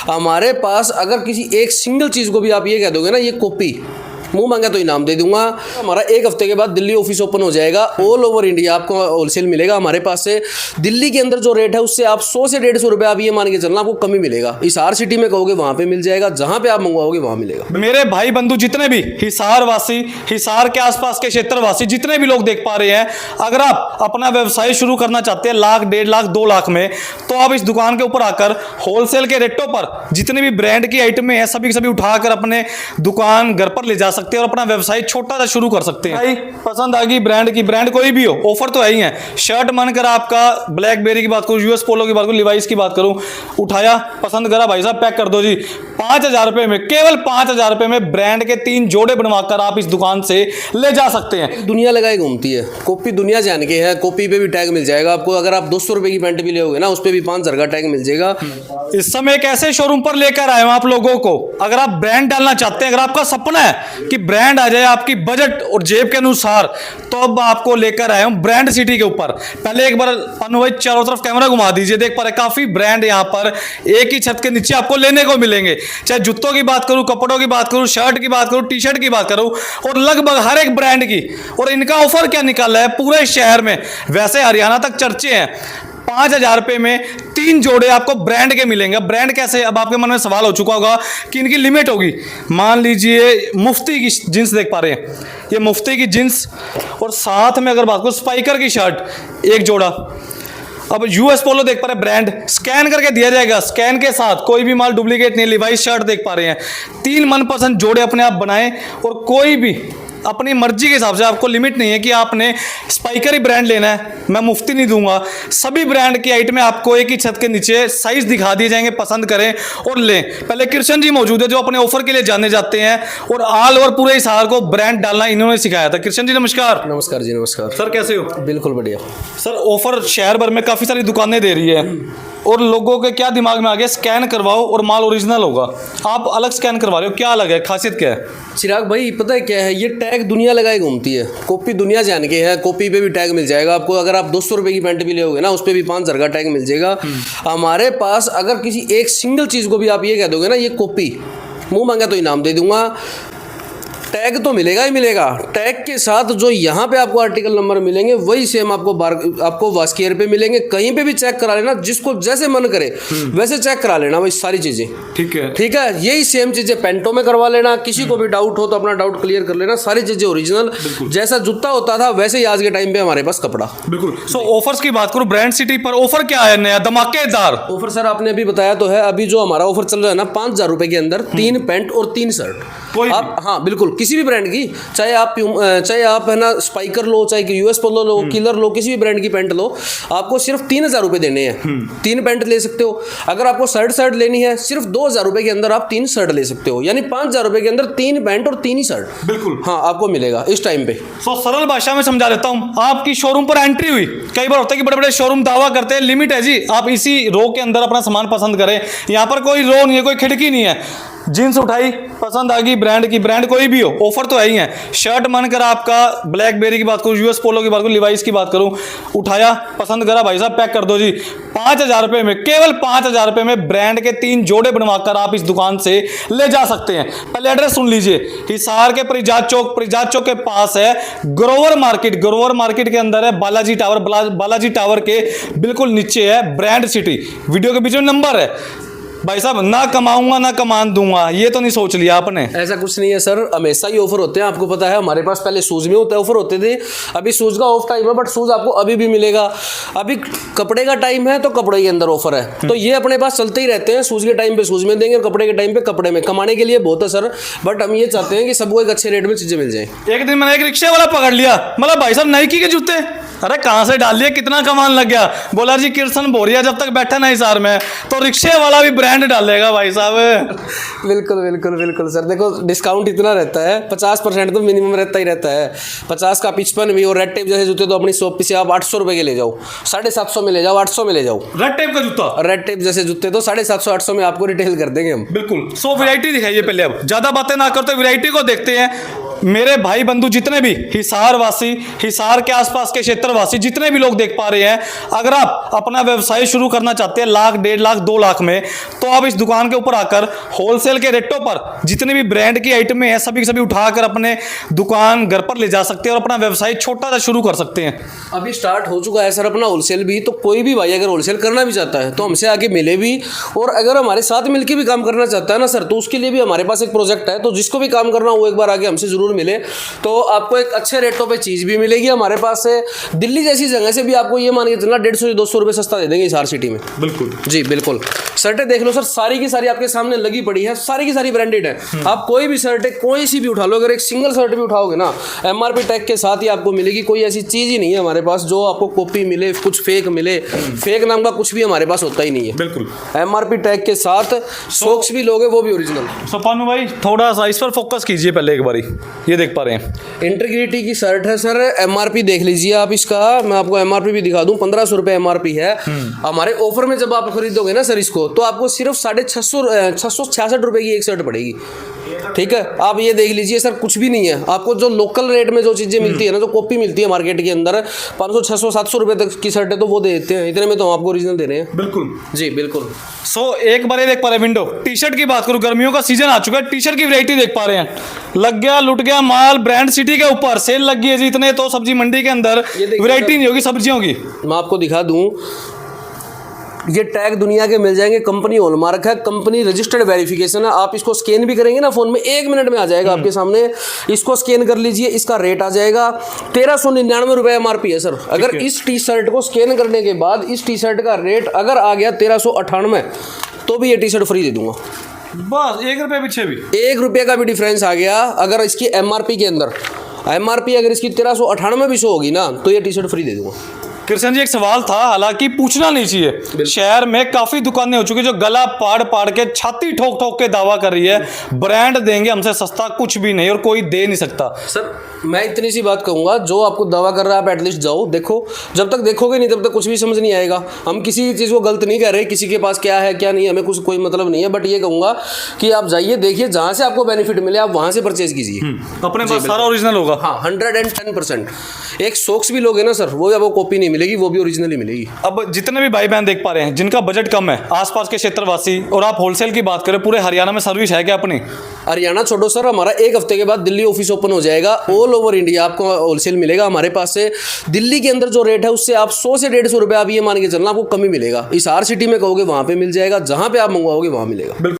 हमारे पास अगर किसी एक सिंगल चीज़ को भी आप ये कह दोगे ना ये कॉपी, मुंह मांगा तो इनाम दे दूंगा। हमारा एक हफ्ते के बाद दिल्ली ऑफिस ओपन हो जाएगा। ऑल ओवर इंडिया आपको होलसेल मिलेगा हमारे पास से। दिल्ली के अंदर जो रेट है उससे आप 100 से 150 रुपये आप ये मान के चलना आपको कमी मिलेगा। हिसार सिटी में कहोगे वहां पे मिल जाएगा, जहां पे आप मंगवाओगे वहां मिलेगा। मेरे भाई बंधु जितने भी हिसार वासी, हिसार के आसपास के क्षेत्र वासी जितने भी लोग देख पा रहे हैं, अगर आप अपना व्यवसाय शुरू करना चाहते हैं लाख, 1.5 लाख, 2 लाख में, तो आप इस दुकान के ऊपर आकर होलसेल के रेटों पर जितने भी ब्रांड की आइटमें हैं सभी सभी उठाकर अपने दुकान घर पर ले जा सकते हैं और अपना व्यवसाय छोटा सा शुरू कर सकते हैं। भाई पसंद आ गई ब्रांड की, ब्रांड कोई भी हो, ऑफर तो है ही है। शर्ट मानकर आपका ब्लैकबेरी की बात करूं, यूएस पोलो की बात करूं, लिवाइस की बात करूं, उठाया, पसंद करा, भाई साहब पैक कर दो जी। 5,000 रुपए में, केवल 5,000 रुपए में ब्रांड के 3 जोड़े बनवाकर आप इस दुकान से ले जा सकते हैं। दुनिया लगाई घूमती है कॉपी, दुनिया जान के है। कॉपी पे भी टैग मिल जाएगा आपको। अगर आप 200 रुपए की पैंट भी लोगे ना उस पर भी 5,000 का टैग मिल जाएगा। इस समय एक ऐसे शोरूम पर लेकर आए हूं आप लोगों को, अगर आप ब्रांड डालना चाहते हैं, अगर आपका सपना है कि ब्रांड आ जाए आपकी बजट और जेब के अनुसार, तो अब आपको लेकर आए हूं ब्रांड सिटी के ऊपर। पहले एक बार अनु भाई चारों तरफ कैमरा घुमा दीजिए, देख पा रहे काफी ब्रांड यहां पर एक ही छत के नीचे आपको लेने को मिलेंगे। चाहे जूतों की बात करूं, कपड़ों की बात करूं, शर्ट की बात करूं, टी शर्ट की बात करूं, और लगभग हर एक ब्रांड की। और इनका ऑफर क्या निकाला है पूरे शहर में, वैसे हरियाणा तक चर्चे हैं। 5,000 रुपए में 3 जोड़े आपको ब्रांड के मिलेंगे। ब्रांड कैसे, अब आपके मन में सवाल हो चुका होगा कि इनकी लिमिट होगी। मान लीजिए मुफ्ती की जींस देख पा रहे हैं, ये मुफ्ती की जींस, और साथ में अगर बात करूं स्पाइकर की शर्ट 1 जोड़ा। अब यूएस पोलो देख पा रहे हैं, ब्रांड स्कैन करके दिया जाएगा, स्कैन के साथ कोई भी माल डुप्लीकेट नहीं। लिवाइस शर्ट देख पा रहे हैं, 3 मनपसंद जोड़े अपने आप बनाएं, और कोई भी अपनी मर्जी के हिसाब से, आपको लिमिट नहीं है कि आपने स्पाइकर ही ब्रांड लेना है, मैं मुफ्ती नहीं दूंगा। सभी ब्रांड की आइटमें आपको एक ही छत के नीचे साइज दिखा दिए जाएंगे, पसंद करें और लें। पहले कृष्ण जी मौजूद है जो अपने ऑफर के लिए जाने जाते हैं और ऑल ओवर पूरे हिसार को ब्रांड डालना इन्होंने सिखाया था। कृष्ण जी नमस्कार। नमस्कार जी, नमस्कार सर, कैसे हो? बिल्कुल बढ़िया सर, ऑफर शहर भर में काफी सारी दुकानें दे रही है, और लोगों के क्या दिमाग में आ गया, स्कैन करवाओ और माल ओरिजिनल होगा। आप अलग स्कैन करवा रहे हो, क्या अलग है, खासियत क्या है? चिराग भाई पता है क्या है, ये टैग दुनिया लगाई घूमती है। कॉपी दुनिया जान के है, कॉपी पे भी टैग मिल जाएगा आपको। अगर आप 200 रुपए की पैंट भी लोगे ना उस पर भी 5,000 का टैग मिल जाएगा। हमारे पास अगर किसी एक सिंगल चीज़ को भी आप ये कह दोगे ना ये कॉपी, मुंह मांगा तो इनाम दे दूंगा। टैग तो मिलेगा ही मिलेगा, टैग के साथ जो यहाँ पे आपको आर्टिकल नंबर मिलेंगे वही सेम आपको वास्कियर पे मिलेंगे। कहीं पे भी चेक करा लेना, जिसको जैसे मन करे वैसे चेक करा लेना भाई, सारी चीजें ठीक है। ठीक है, यही सेम चीजें पैंटों में करवा लेना। किसी को भी डाउट हो तो अपना डाउट क्लियर कर लेना। सारी चीजें ओरिजिनल, जैसा जूता होता था वैसे ही आज के टाइम पे हमारे पास कपड़ा। बिल्कुल। सो ऑफर्स की बात करूं, ब्रांड सिटी पर ऑफर क्या है नया धमाकेदार? ऑफर सर आपने अभी बताया तो है, अभी जो हमारा ऑफर चल रहा है ना 5,000 रुपए के अंदर 3 पैंट और 3 शर्ट। आप हाँ बिल्कुल किसी भी ब्रांड की, चाहे आप है ना स्पाइकर लो, चाहे यूएस पोलो लो, किलर लो, किसी भी ब्रांड की पैंट लो, आपको सिर्फ 3,000 रुपए देने हैं। 3 पैंट ले सकते हो। अगर आपको शर्ट लेनी है सिर्फ 2,000 रुपए के अंदर आप 3 शर्ट ले सकते हो, यानी 5,000 रुपए के अंदर 3 पैंट और 3 ही शर्ट बिल्कुल हाँ आपको मिलेगा इस टाइम पे। सरल भाषा में समझा देता हूँ, आपकी शोरूम पर एंट्री हुई, कई बार होता है कि बड़े बड़े शोरूम दावा करते हैं लिमिट है जी, आप इसी रो के अंदर अपना सामान पसंद करें। यहाँ पर कोई रो नहीं है, कोई खिड़की नहीं है। जींस उठाई, पसंद आ गई ब्रांड की, ब्रांड कोई भी हो, ऑफर तो है ही है। शर्ट मानकर आपका ब्लैकबेरी की बात करूं, यूएस पोलो की बात करूं, लिवाइस की बात करूं, उठाया, पसंद करा, भाई साहब पैक कर दो जी। 5,000 रुपए में, केवल 5,000 रुपए में ब्रांड के 3 जोड़े बनवाकर आप इस दुकान से ले जा सकते हैं। पहले एड्रेस सुन लीजिए, हिसार के परिजात चौक के पास है ग्रोवर मार्केट के अंदर है बालाजी टावर के बिल्कुल नीचे है ब्रांड सिटी। वीडियो के बीच में नंबर है। भाई साहब ना कमाऊंगा ना कमान दूंगा, ये तो नहीं सोच लिया आपने? ऐसा कुछ नहीं है सर, हमेशा ही ऑफर होते हैं, आपको पता है। हमारे पास पहले शूज में ऑफर होते थे, अभी शूज का ऑफ टाइम है, बट शूज आपको अभी भी मिलेगा। अभी कपड़े का टाइम है तो कपड़े के अंदर ऑफर है, तो ये अपने पास चलते ही रहते हैं। शूज के टाइम पे शूज में देंगे और कपड़े के टाइम पे कपड़े में। कमाने के लिए बहुत है सर, बट हम ये चाहते हैं कि सबको एक अच्छे रेट में चीजें मिल जाए। एक दिन मैंने एक रिक्शे वाला पकड़ लिया, मतलब भाई साहब नाइकी के जूते, अरे कहां से डाल लिए, कितना कमान लग गया। बोला जी कृष्ण बोरिया जब तक बैठा ना हिसार में तो रिक्शे वाला भी ब्रांड डालेगा भाई साहब। बिल्कुल बिल्कुल बिल्कुल सर, देखो डिस्काउंट इतना रहता है, 50% तो मिनिमम रहता ही रहता है। 50 का 55 भी, और रेड टेप जैसे जूते तो अपनी शॉप से आप 800 रुपए के ले जाओ, 750 में ले जाओ, 800 में ले जाओ। रेड टेप का जूता, रेड टेप जैसे जूते तो 750 800 में आपको रिटेल कर देंगे हम। बिल्कुल। 100 वैरायटी दिखाइए पहले, अब ज्यादा बातें ना करते वैरायटी को देखते हैं। मेरे भाई बंधु जितने भी हिसार वासी, हिसार के आसपास के क्षेत्र वासी जितने भी लोग देख पा रहे हैं, अगर आप अपना व्यवसाय शुरू करना चाहते हैं 1 लाख 1.5 लाख 2 लाख में, तो आप इस दुकान के ऊपर आकर होलसेल के रेटों पर जितने भी ब्रांड की आइटमें हैं सभी सभी उठाकर अपने दुकान घर पर ले जा सकते हैं और अपना व्यवसाय छोटा सा शुरू कर सकते हैं। अभी स्टार्ट हो चुका है सर अपना होलसेल भी, तो कोई भी भाई अगर होलसेल करना भी चाहता है तो हमसे आके मिले भी, और अगर हमारे साथ मिलके भी काम करना चाहता है ना सर, तो उसके लिए भी हमारे पास एक प्रोजेक्ट है। तो जिसको भी काम करना हो वो एक बार आके हमसे जरूर मिले, तो आपको एक अच्छे रेटों पे चीज़ भी मिलेगी हमारे पास से। दिल्ली जैसी जगह से भी आपको ये मान के चलना 150 से 200 रुपये सस्ता दे देंगे हिसार सिटी में। बिल्कुल जी बिल्कुल। शर्टें देख लो सर, सारी की सारी आपके सामने लगी पड़ी है, सारी की सारी ब्रांडेड है। आप कोई भी शर्टें कोई सी भी उठा लो, अगर एक सिंगल शर्ट भी उठाओगे ना MRP टैग के साथ ही आपको मिलेगी। कोई ऐसी चीज़ ही नहीं है हमारे पास जो आपको कॉपी मिले, कुछ फेक मिले। फेक नाम का कुछ भी हमारे पास होता ही नहीं है। बिल्कुल MRP टैग के साथ सॉक्स भी लोगे वो भी ओरिजिनल। सो पानू भाई थोड़ा सा इस पर फोकस कीजिए पहले एक बारी, ये देख पा रहे हैं इंटीग्रिटी की शर्ट है सर, MRP देख लीजिए आप इसका, मैं आपको MRP भी दिखा दूं, 1500 रुपये MRP है। हमारे ऑफर में जब आप खरीदोगे ना सर इसको, तो आपको सिर्फ 666 रुपये की एक शर्ट पड़ेगी। ठीक है, आप ये देख लीजिए सर, कुछ भी नहीं है। आपको जो लोकल रेट में जो चीज़ें मिलती है ना, जो कॉपी मिलती है मार्केट के अंदर 500 600 700 रुपये तक की शर्ट है, तो वो दे देते हैं। इतने में तो हम आपको ओरिजिनल दे रहे हैं। बिल्कुल जी बिल्कुल। सो एक बार ये देख पा रहे हैं विंडो टी शर्ट की बात करूं, गर्मियों का सीजन आ चुका है, टी शर्ट की वैरायटी देख पा रहे हैं। लग गया लुट गया माल, ब्रांड सिटी के ऊपर सेल लग गई है जी इतने, तो सब्जी मंडी के अंदर वैरायटी नहीं होगी सब्जियों की। मैं आपको दिखा दूं, ये टैग दुनिया के मिल जाएंगे, कंपनी हॉलमार्क है, कंपनी रजिस्टर्ड वेरिफिकेशन है। आप इसको स्कैन भी करेंगे ना फोन में, 1 मिनट में आ जाएगा आपके सामने। इसको स्कैन कर लीजिए, इसका रेट आ जाएगा 1399 रुपये MRP है सर। अगर इस टी शर्ट को स्कैन करने के बाद इस टी शर्ट का रेट अगर आ गया 1398, तो भी ये टी शर्ट फ्री दे दूंगा। बस 1 रुपये पीछे भी 1 रुपये का भी डिफरेंस आ गया अगर इसकी MRP के अंदर। MRP अगर इसकी 1398 भी शो होगी ना, तो ये टी शर्ट फ्री दे दूंगा। कृष्ण जी एक सवाल था, हालांकि पूछना नहीं चाहिए, शहर में काफी दुकानें हो चुकी है जो गला पाड़ पाड़ के छाती ठोक ठोक के दावा कर रही है ब्रांड देंगे हमसे सस्ता, कुछ भी नहीं, और कोई दे नहीं सकता। सर मैं इतनी सी बात कहूँगा, जो आपको दावा कर रहा है आप एटलीस्ट जाओ देखो। जब तक देखोगे नहीं तब तक कुछ भी समझ नहीं आएगा। हम किसी चीज़ को गलत नहीं कर रहे, किसी के पास क्या है क्या नहीं, हमें कुछ कोई मतलब नहीं है। बट ये कहूँगा कि आप जाइए देखिए, जहाँ से आपको बेनिफिट मिले आप वहाँ से परचेज कीजिए। अपने पास सारा ओरिजिनल होगा। हाँ 110%। एक सॉक्स भी लोगे ना सर, वो आपको कॉपी नहीं मिलेगी, वो भी ओरिजिनल ही मिलेगी। अब जितने भी भाई बहन देख पा रहे हैं जिनका बजट कम है, आसपास के क्षेत्रवासी, और आप होलसेल की बात करें, पूरे हरियाणा में सर्विस है क्या अपनी? हरियाणा छोड़ो सर, हमारा 1 हफ्ते के बाद दिल्ली ऑफिस ओपन हो जाएगा। ऑल ओवर इंडिया आपको होलसेल मिलेगा हमारे पास से। दिल्ली के अंदर जो रेट है उससे आप 100 से 150 रुपये आप ये मान के चलना आपको कमी मिलेगा। हिसार सिटी में कहोगे वहाँ पे मिल जाएगा, जहाँ पे आप मंगवाओगे वहाँ मिलेगा।